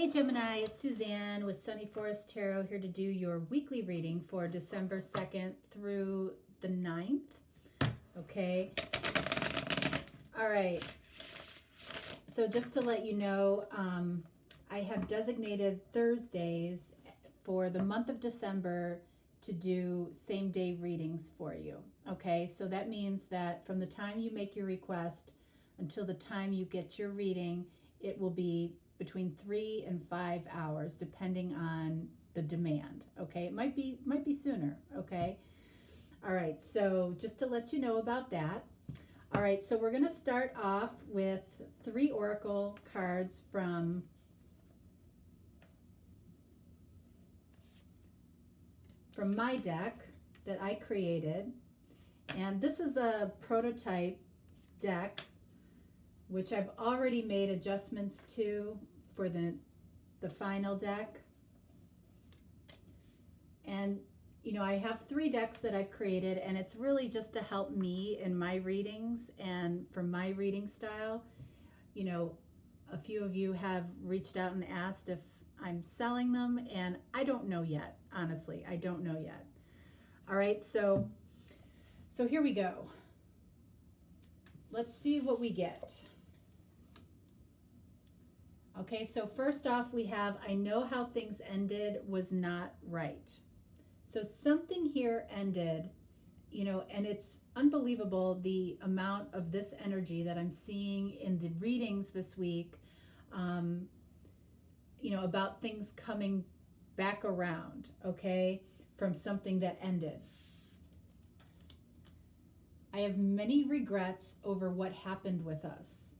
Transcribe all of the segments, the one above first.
Hey Gemini, it's Suzanne with Sunny Forest Tarot here to do your weekly reading for December 2nd through the 9th. Okay. All right. So just to let you know, I have designated Thursdays for the month of December to do same day readings for you. Okay. So that means that from the time you make your request until the time you get your reading, it will be between 3 and 5 hours, depending on the demand. Okay, it might be sooner. Okay, all right. So just to let you know about that. All right, so we're going to start off with 3 oracle cards from my deck that I created, and this is a prototype deck which I've already made adjustments to for the final deck. And you know, I have 3 decks that I've created, and it's really just to help me in my readings and for my reading style. You know, a few of you have reached out and asked if I'm selling them, and I don't know yet. Honestly, I don't know yet. All right, so here we go. Let's see what we get. Okay, so first off we have, I know how things ended was not right. So something here ended, you know, and it's unbelievable the amount of this energy that I'm seeing in the readings this week, you know, about things coming back around, okay, from something that ended. I have many regrets over what happened with us.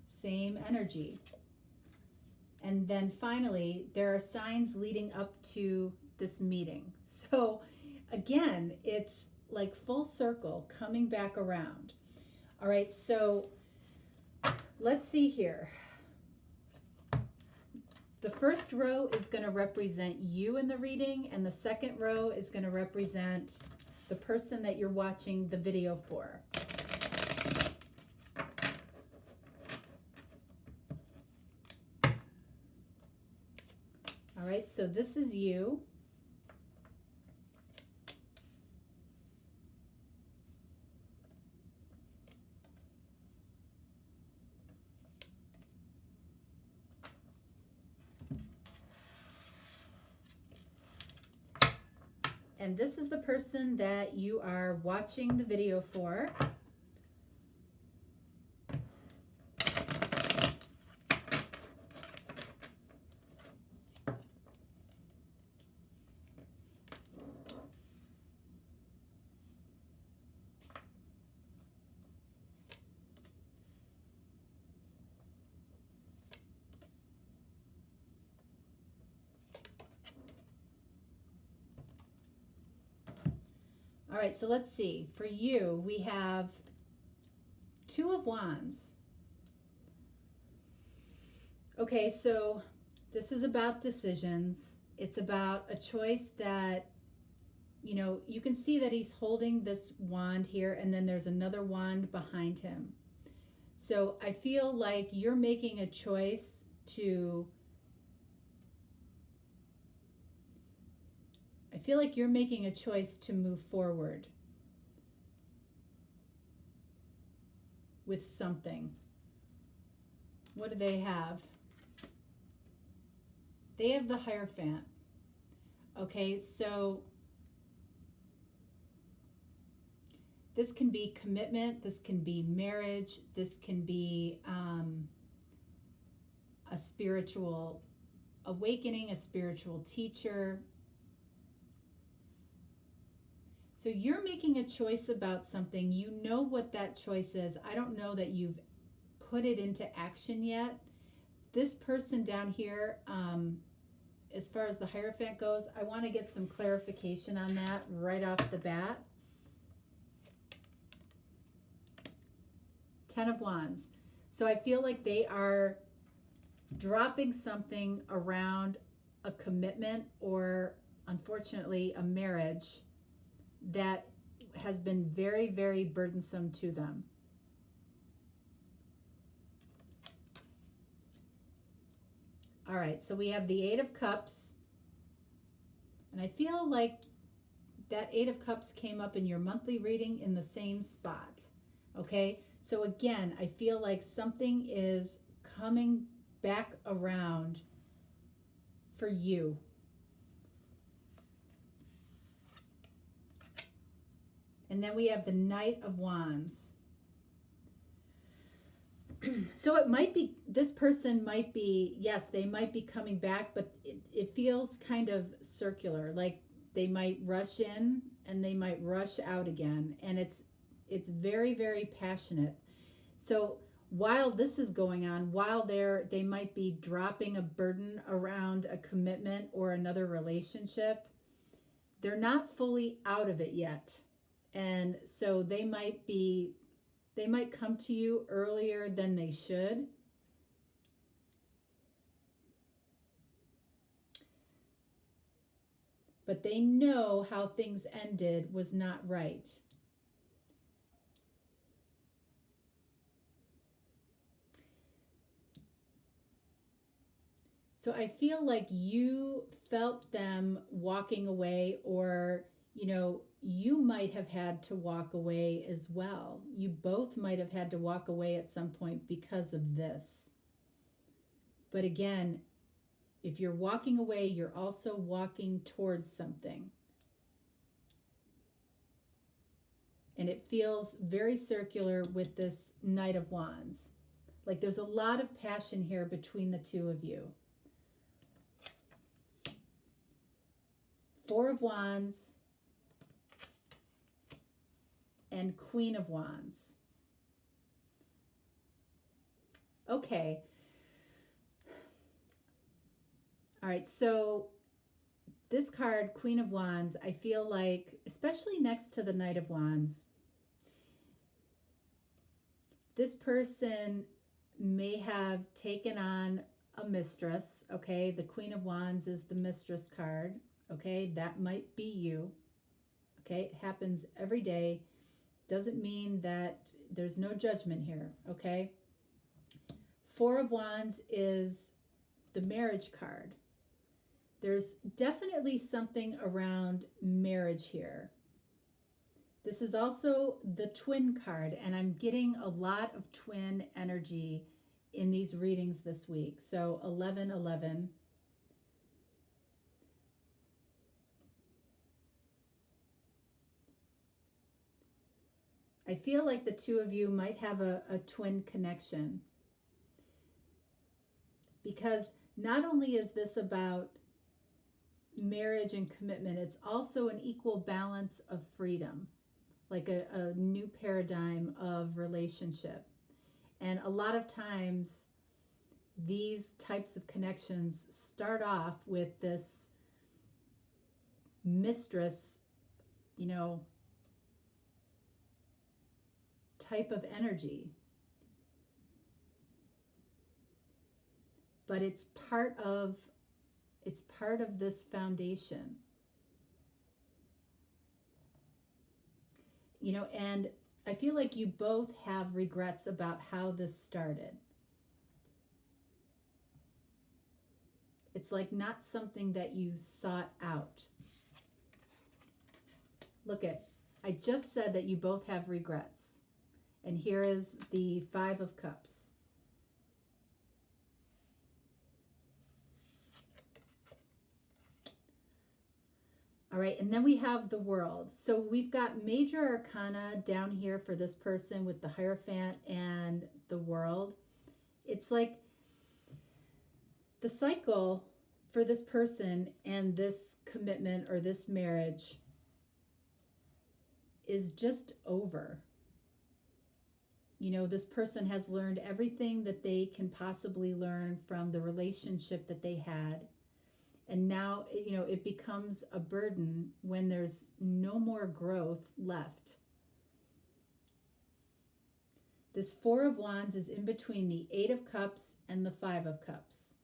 Same energy. And then finally, there are signs leading up to this meeting. So again, it's like full circle coming back around. All right, so let's see here. The first row is going to represent you in the reading, and the second row is going to represent the person that you're watching the video for. All right, so this is you. And this is the person that you are watching the video for. All right, so let's see. For you, we have 2 of Wands. Okay, so this is about decisions. It's about a choice that, you know, you can see that he's holding this wand here, and then there's another wand behind him. So I feel like you're making a choice to move forward with something. What do they have? They have the Hierophant. Okay, so this can be commitment, this can be marriage, this can be a spiritual awakening, a spiritual teacher. So you're making a choice about something. You know what that choice is. I don't know that you've put it into action yet. This person down here, as far as the Hierophant goes, I want to get some clarification on that right off the bat. 10 of Wands. So I feel like they are dropping something around a commitment or, unfortunately, a marriage that has been very, very burdensome to them. All right, so we have the Eight of Cups. And I feel like that Eight of Cups came up in your monthly reading in the same spot. Okay, so again, I feel like something is coming back around for you. And then we have the Knight of Wands. So it might be, this person might be, yes, they might be coming back, but it feels kind of circular. Like they might rush in and they might rush out again. And it's very, very passionate. So while this is going on, while they might be dropping a burden around a commitment or another relationship, they're not fully out of it yet. And so they might come to you earlier than they should. But they know how things ended was not right. So I feel like you felt them walking away, or, you might have had to walk away as well. You both might have had to walk away at some point because of this. But again, if you're walking away, you're also walking towards something. And it feels very circular with this Knight of Wands. Like there's a lot of passion here between the two of you. Four of Wands and Queen of Wands. Okay. All right, so this card, Queen of Wands, I feel like, especially next to the Knight of Wands, this person may have taken on a mistress, okay? The Queen of Wands is the mistress card, okay? That might be you, okay? It happens every day. Doesn't mean that there's no judgment here, okay? Four of Wands is the marriage card. There's definitely something around marriage here. This is also the twin card, and I'm getting a lot of twin energy in these readings this week. So 1111. I feel like the two of you might have a twin connection, because not only is this about marriage and commitment, it's also an equal balance of freedom, like a new paradigm of relationship. And a lot of times these types of connections start off with this mistress, type of energy. But it's part of this foundation. And I feel like you both have regrets about how this started. It's like not something that you sought out. Look I just said that you both have regrets. And here is the Five of Cups. All right, and then we have the World. So we've got major arcana down here for this person with the Hierophant and the World. It's like the cycle for this person and this commitment or this marriage is just over. This person has learned everything that they can possibly learn from the relationship that they had. And now, it becomes a burden when there's no more growth left. This Four of Wands is in between the Eight of Cups and the Five of Cups.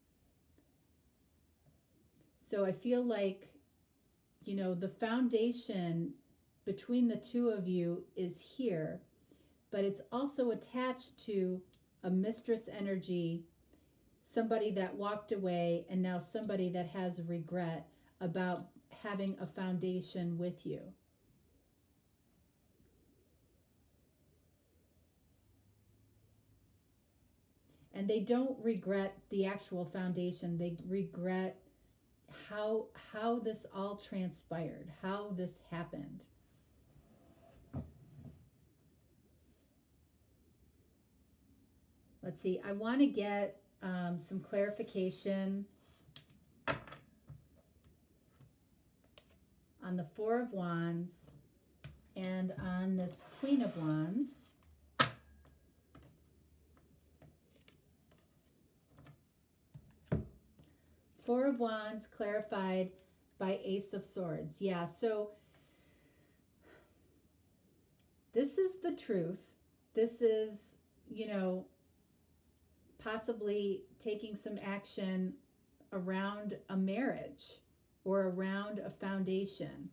So I feel like, the foundation between the two of you is here, but it's also attached to a mistress energy, somebody that walked away, and now somebody that has regret about having a foundation with you. And they don't regret the actual foundation. They regret how this all transpired, how this happened. Let's see. I want to get some clarification on the Four of Wands and on this Queen of Wands. Four of Wands clarified by Ace of Swords. Yeah, so this is the truth. This is, possibly taking some action around a marriage or around a foundation.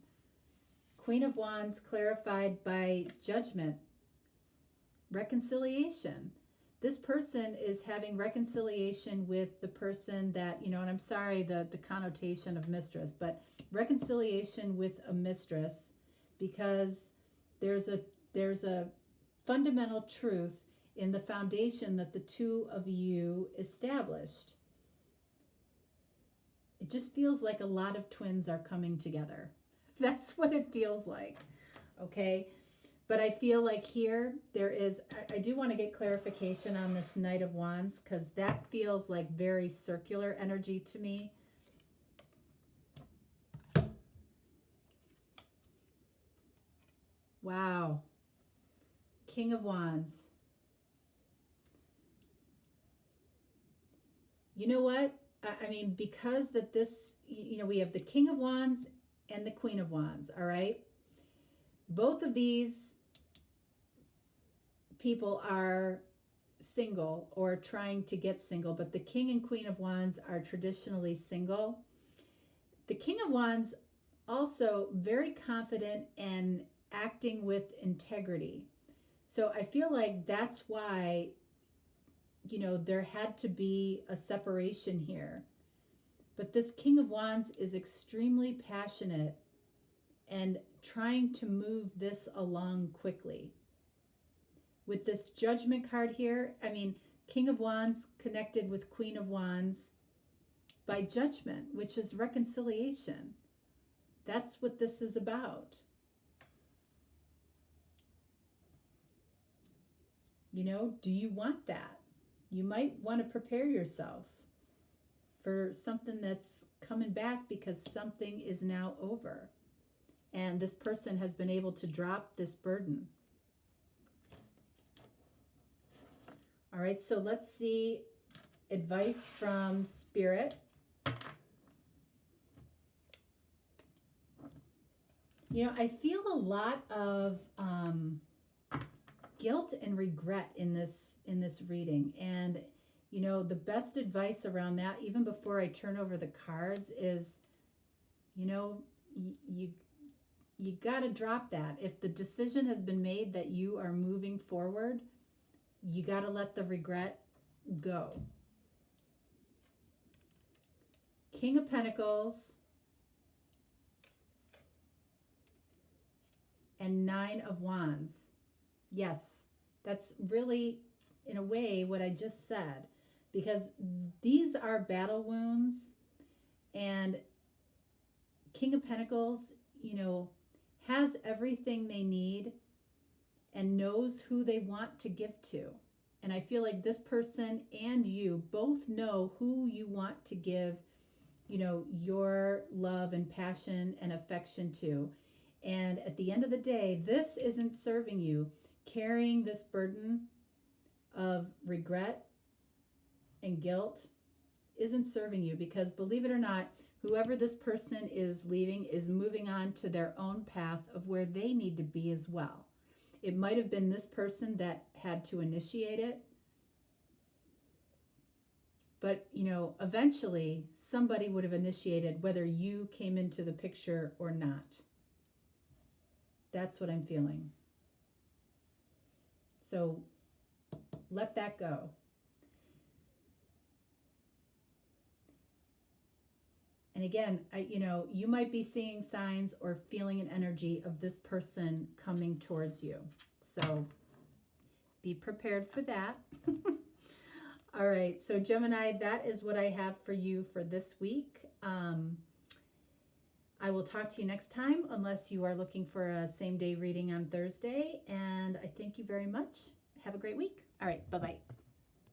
Queen of Wands clarified by Judgment. Reconciliation. This person is having reconciliation with the person that, and I'm sorry the connotation of mistress, but reconciliation with a mistress, because there's a fundamental truth in the foundation that the two of you established. It just feels like a lot of twins are coming together. That's what it feels like. Okay? But I feel like here there is, I do want to get clarification on this Knight of Wands, because that feels like very circular energy to me. Wow. King of Wands. You know what? I mean, because that this, we have the King of Wands and the Queen of Wands, all right? Both of these people are single or trying to get single, but the King and Queen of Wands are traditionally single. The King of Wands also very confident and acting with integrity. So I feel like that's why, there had to be a separation here. But this King of Wands is extremely passionate and trying to move this along quickly. With this Judgment card here, I mean, King of Wands connected with Queen of Wands by Judgment, which is reconciliation. That's what this is about. Do you want that? You might want to prepare yourself for something that's coming back, because something is now over. And this person has been able to drop this burden. All right, so let's see advice from Spirit. I feel a lot of guilt and regret in this reading, and the best advice around that, even before I turn over the cards, is you got to drop that. If the decision has been made that you are moving forward, you got to let the regret go. King of Pentacles and Nine of Wands. Yes, that's really, in a way, what I just said, because these are battle wounds, and King of Pentacles, has everything they need and knows who they want to give to. And I feel like this person and you both know who you want to give, your love and passion and affection to. And at the end of the day, this isn't serving you. Carrying this burden of regret and guilt isn't serving you, because believe it or not, whoever this person is leaving is moving on to their own path of where they need to be as well. It might have been this person that had to initiate it, but eventually somebody would have initiated, whether you came into the picture or not. That's what I'm feeling. So let that go. And again, you might be seeing signs or feeling an energy of this person coming towards you. So be prepared for that. All right, so Gemini, that is what I have for you for this week. I will talk to you next time, unless you are looking for a same-day reading on Thursday. And I thank you very much. Have a great week. All right, bye-bye.